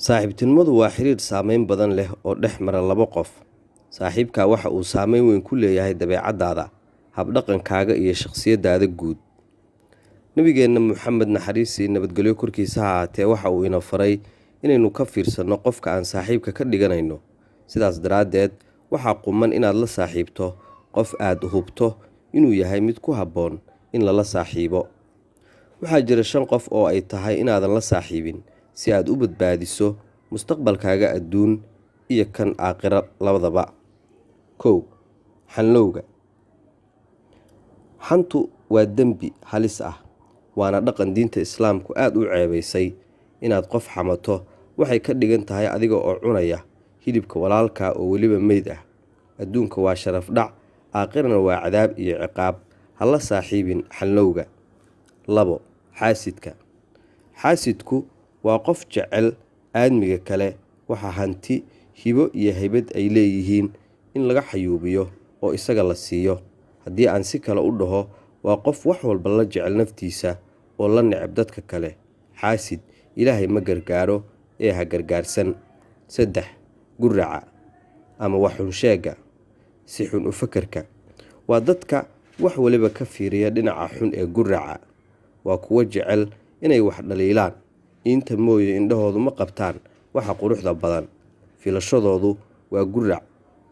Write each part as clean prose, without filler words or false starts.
Saaxiibtinimadu waa xiriir saameyn badan leh oo dhex mara laba qof. Saaxiibkaa waxa uu saameyn weyn ku leeyahay dabeecaddaada, habdhaqankaaga iyo shakhsiyaddaada guud. Nabigeenna Maxamed naxariis iyo nabadgelyo korkiisa ha ahaatee waxa uu ina faray inaynu ka fiirsanno qofka aan saaxiibka ka dhiganayno. Sidaas daraaddeed, waxaa quman inaad la saaxiibto qof aad hubto inuu yahay mid ku habboon in lala saaxiibo. Waxaa jira 5 qof oo ay tahay inaadan la saaxiibin si aad u badbaadiso mustaqbalkaaga adduun iyo kan aakhiro labadaba. 1. Xanlowga. Xantu waa dembi halis ah, waana dhaqan diinta Islaamku aad u ceebaysay. Inaad qof xamato waxay ka dhigan tahay adiga oo cunaya hilibka walaalkaa oo weliba meyd ah. Adduunka waa sharaf dhac, aakhirana waa cadaab iyo ciqaab. Ha la saaxiibin xanlowga. 2. Xaasidka. Xaasidku waa qof jecel aadmiga kale waxa hanti, hibo iyo haybad ay leeyihiin in laga xayuubiyo oo isaga la siiyo. Haddii aan si kale u dhaho, waa qof wax walba la jecel naftiisa oo la neceb dadka kale. Xaasid Ilaahay ma gargaaro ee ha gargaarsan. 3. Guraca ama wax xun sheega. Si xun u fakarka. Waa dadka wax waliba ka fiiriya dhinaca xun ee guraca. Waa kuwa jecel inay wax dhaliilaan, inta mooye indhahoodu ma qabtaan waxa quruxda badan. Filashadoodu waa gurac,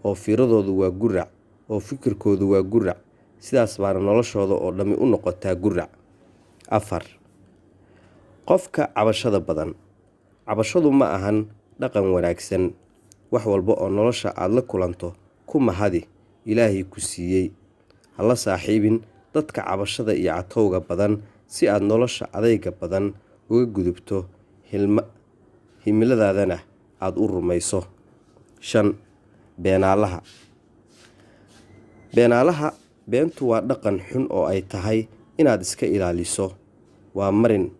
oo fiiradoodu waa gurac, oo fikirkoodu waa gurac. Sidaas baana noloshooda oo dhammi u noqotaa gurac. 4. Qofka cabashada badan. Cabashadu ma ahan dhaqan wanaagsan. Wax walba oo nolosha aad la kulanto ku mahadi Ilaahay ku siiyey. Ha la saaxiibin dadka cabashada iyo catowga badan si aad nolosha adayga badan uga gudubto himiladaadana aad u rumayso. 5. Beenaalaha. Beentu waa dhaqan xun oo ay tahay inaad iska ilaaliso. Waa marin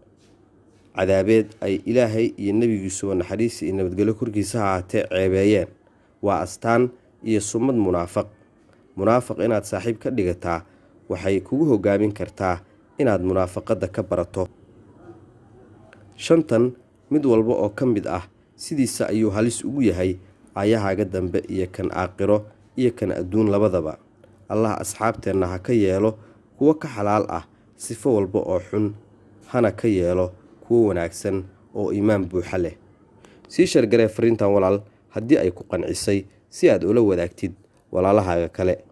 cadaabeed ay Ilaahay iyo Nabigiisu naxariis iyo nabadgelyo korkiisa ha ahaatee ceebeeyeen. Waa astaan iyo sumad munaafaq inaad saaxiib ka dhigataa waxay kugu hogaamin kartaa inaad munaafaqada ka barato. 5 mid walba oo ka mid ah sidiisa ayuu halis ugu yahay aayahaaga dambe iyo kan aakhiro iyo kan adduun labadaba. Allah asxaabteenna ha ka yeelo kuwo ka xalaal ah sifo walba oo xun, hana ka yeelo kuwo wanaagsan oo iimaan buuxa leh. Sii shargaree fariintan walaal haddii ay ku qancisay si aad ula wadaagtid walaalahaaga kale.